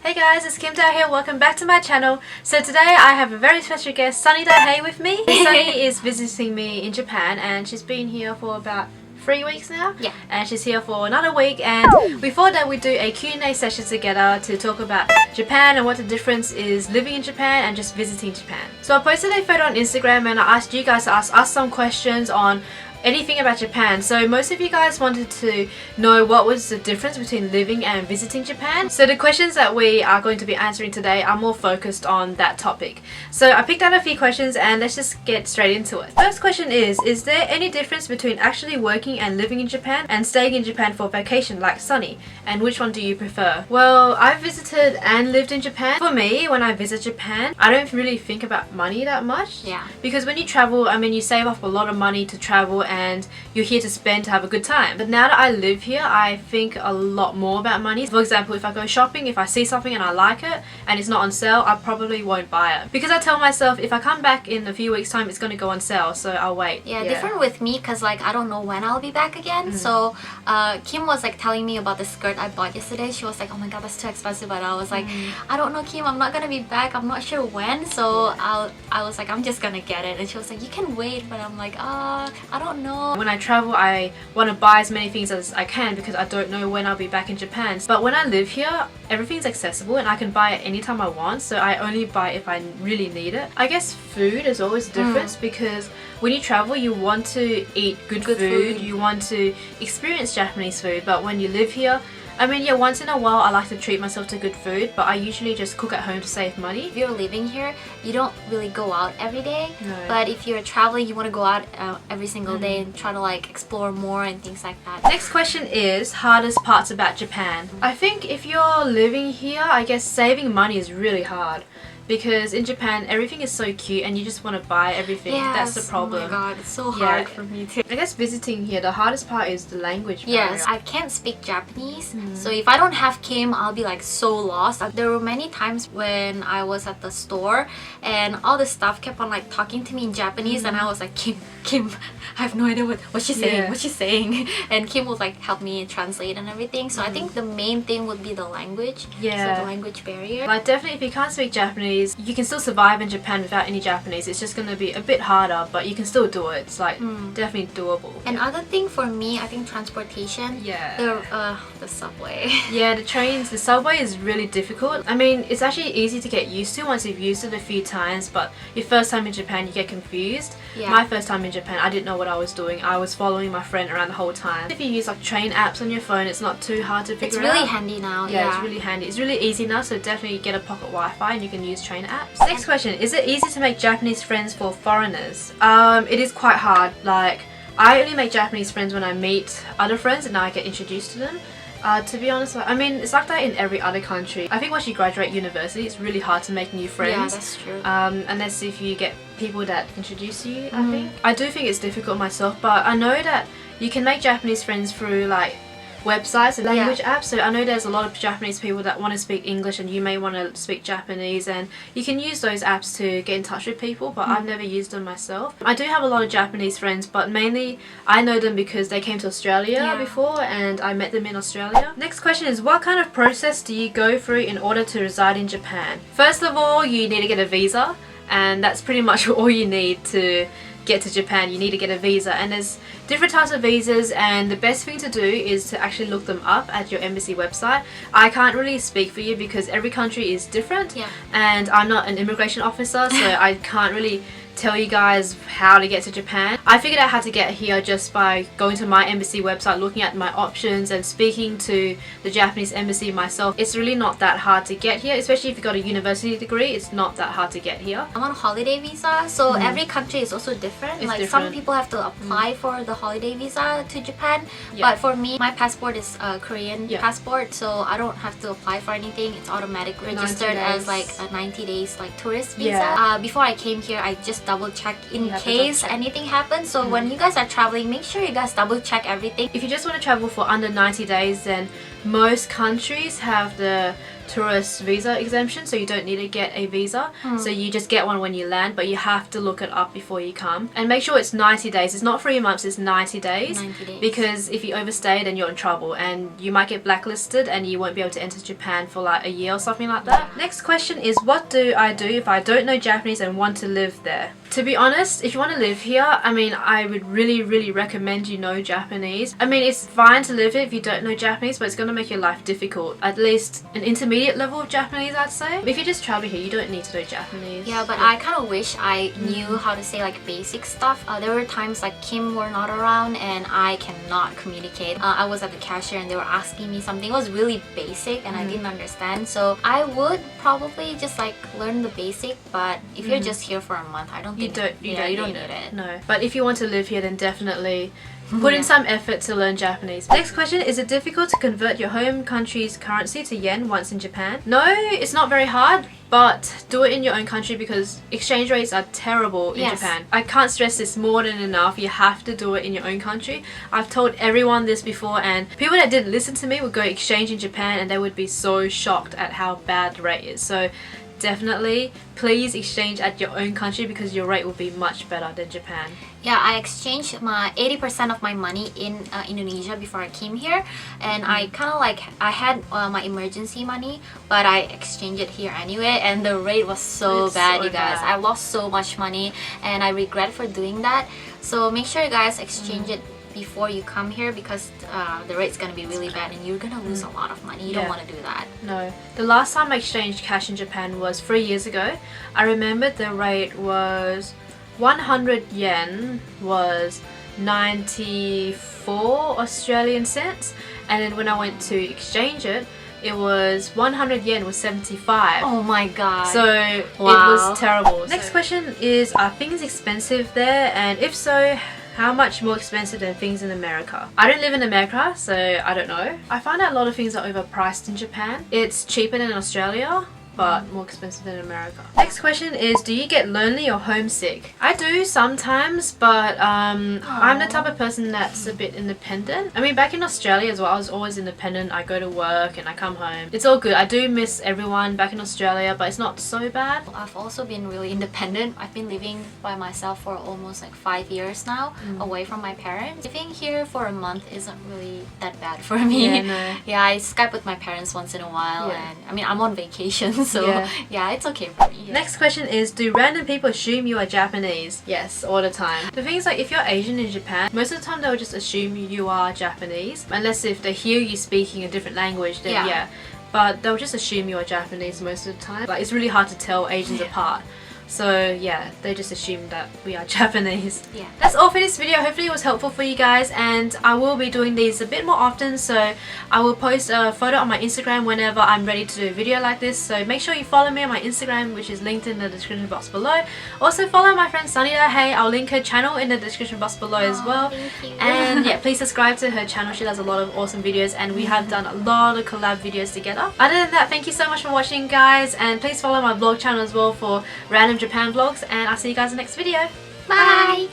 Hey guys, it's Kim Dao here. Welcome back to my channel. So today I have a very special guest, Sunny Dahei, with me. Sunny is visiting me in Japan and she's been here for about 3 weeks now. Yeah. And she's here for another week, and we thought that we'd do a Q&A session together to talk about Japan and what the difference is living in Japan and just visiting Japan. So I posted a photo on Instagram and I asked you guys to ask us some questions on anything about Japan. So most of you guys wanted to know what was the difference between living and visiting Japan. So the questions that we are going to be answering today are more focused on that topic. So I picked out a few questions and let's just get straight into it. First question is there any difference between actually working and living in Japan and staying in Japan for vacation like Sunny? And which one do you prefer? Well, I've visited and lived in Japan. For me, when I visit Japan, I don't really think about money that much. Yeah. Because when you travel, I mean, you save up a lot of money to travel and you're here to spend to have a good time. But now that I live here, I think a lot more about money. For example, if I go shopping, if I see something and I like it and it's not on sale, I probably won't buy it. Because I tell myself if I come back in a few weeks time, it's going to go on sale, so I'll wait. Yeah, different with me because like I don't know when I'll be back again. So Kim was like telling me about the skirt I bought yesterday. She was like, oh my god, that's too expensive. But I was like, I don't know, Kim, I'm not gonna be back. I'm not sure when. So I was like, I'm just gonna get it. And she was like, you can wait. But I'm like, I don't know. When I travel, I want to buy as many things as I can because I don't know when I'll be back in Japan. But when I live here, everything's accessible and I can buy it anytime I want, so I only buy it if I really need it. I guess food is always a difference because when you travel, you want to eat good food, you want to experience Japanese food, but when you live here, I mean, yeah, once in a while I like to treat myself to good food, but I usually just cook at home to save money. If you're living here, you don't really go out every day. No. But if you're traveling, you want to go out every single day and try to like explore more and things like that. Next question is hardest parts about Japan. I think if you're living here, I guess saving money is really hard. Because in Japan, everything is so cute and you just want to buy everything. Yes, that's the problem. Oh my god, it's so hard for me too. I guess visiting here, the hardest part is the language barrier. Yes, I can't speak Japanese, so if I don't have Kim, I'll be like so lost. There were many times when I was at the store and all the staff kept on like talking to me in Japanese and I was like, Kim, I have no idea what she's saying, what she's saying. And Kim would like help me translate and everything. So I think the main thing would be the language. Yeah. So the language barrier. But definitely if you can't speak Japanese, you can still survive in Japan without any Japanese. It's just going to be a bit harder, but you can still do it. It's like definitely doable. And other thing for me, I think transportation. Yeah. The subway. Yeah, the subway is really difficult. I mean, it's actually easy to get used to once you've used it a few times, but your first time in Japan, you get confused. Yeah. My first time in Japan, I didn't know what I was doing. I was following my friend around the whole time. If you use like train apps on your phone, it's not too hard to figure out. It's really handy now. Yeah, it's really handy. It's really easy now, so definitely get a pocket Wi-Fi and you can use train apps. Next question, is it easy to make Japanese friends for foreigners? It is quite hard. Like, I only make Japanese friends when I meet other friends and I get introduced to them. To be honest, I mean, it's like that in every other country. I think once you graduate university, it's really hard to make new friends. Yeah, that's true. Unless if you get people that introduce you, I think. I do think it's difficult myself, but I know that you can make Japanese friends through like websites and language apps. So I know there's a lot of Japanese people that want to speak English and you may want to speak Japanese, and you can use those apps to get in touch with people, but I've never used them myself. I do have a lot of Japanese friends, but mainly I know them because they came to Australia before and I met them in Australia. Next question is, what kind of process do you go through in order to reside in Japan? First of all, you need to get a visa, and that's pretty much all you need to get to Japan. You need to get a visa, and there's different types of visas, and the best thing to do is to actually look them up at your embassy website. I can't really speak for you because every country is different, and I'm not an immigration officer, so I can't really tell you guys how to get to Japan. I figured out how to get here just by going to my embassy website, looking at my options and speaking to the Japanese embassy myself. It's really not that hard to get here, especially if you got a university degree. It's not that hard to get here. I'm on a holiday visa, so every country is also different. It's like different. Some people have to apply for the holiday visa to Japan, but for me, my passport is a Korean passport, so I don't have to apply for anything. It's automatically registered as like a 90 days like tourist visa. Before I came here, I just double check in case anything happens. So when you guys are traveling, make sure you guys double check everything. If you just want to travel for under 90 days, then most countries have the tourist visa exemption, so you don't need to get a visa. So you just get one when you land, but you have to look it up before you come. And make sure it's 90 days. It's not 3 months, it's 90 days. 90 days. Because if you overstay, then you're in trouble and you might get blacklisted and you won't be able to enter Japan for like a year or something like that. Next question is, what do I do if I don't know Japanese and want to live there? To be honest, if you want to live here, I mean, I would really recommend you know Japanese. I mean, it's fine to live here if you don't know Japanese, but it's going to make your life difficult. At least an intermediate level of Japanese, I'd say. If you just travel here, you don't need to know Japanese. Yeah, but I kind of wish I knew how to say like basic stuff. There were times like Kim were not around and I cannot communicate. I was at the cashier and they were asking me something. It was really basic and I didn't understand. So I would probably just like learn the basic, but if you're just here for a month, I don't think You don't need it. No. But if you want to live here, then definitely put in some effort to learn Japanese. Next question, is it difficult to convert your home country's currency to yen once in Japan? No, it's not very hard, but do it in your own country because exchange rates are terrible in Japan. I can't stress this more than enough. You have to do it in your own country. I've told everyone this before, and people that didn't listen to me would go exchange in Japan and they would be so shocked at how bad the rate is. So definitely please exchange at your own country because your rate will be much better than Japan. Yeah, I exchanged my 80% of my money in Indonesia before I came here, and I kind of like I had my emergency money, but I exchanged it here anyway, and the rate was so bad, you guys. I lost so much money, and I regret for doing that. So make sure you guys exchange it before you come here because the rate's gonna be really bad and you're gonna lose a lot of money. You don't want to do that. No. The last time I exchanged cash in Japan was 3 years ago. I remember the rate was 100 yen was 94 Australian cents, and then when I went to exchange it, it was 100 yen was 75. Oh my god. So it was terrible. Next question is, are things expensive there, and if so, how much more expensive than things in America? I don't live in America, so I don't know. I find out a lot of things are overpriced in Japan. It's cheaper than Australia, but more expensive than America. Next question is, do you get lonely or homesick? I do sometimes, but I'm the type of person that's a bit independent. I mean, back in Australia as well, I was always independent. I go to work and I come home. It's all good. I do miss everyone back in Australia, but it's not so bad. I've also been really independent. I've been living by myself for almost like 5 years now, away from my parents. Living here for a month isn't really that bad for me. Yeah, no. Yeah, I Skype with my parents once in a while, and I mean, I'm on vacation. So yeah, it's okay for me. Next question is, do random people assume you are Japanese? Yes, all the time. The thing is, like, if you're Asian in Japan, most of the time they'll just assume you are Japanese, unless if they hear you speaking a different language, then yeah. But they'll just assume you are Japanese most of the time. Like, it's really hard to tell Asians apart. So yeah, they just assume that we are Japanese. Yeah. That's all for this video. Hopefully it was helpful for you guys, and I will be doing these a bit more often, so I will post a photo on my Instagram whenever I'm ready to do a video like this. So make sure you follow me on my Instagram, which is linked in the description box below. Also follow my friend Sunita. Hey, I'll link her channel in the description box below as well. Thank you. And yeah, please subscribe to her channel. She does a lot of awesome videos, and we have done a lot of collab videos together. Other than that, thank you so much for watching, guys, and please follow my vlog channel as well for random Japan vlogs, and I'll see you guys in the next video. Bye!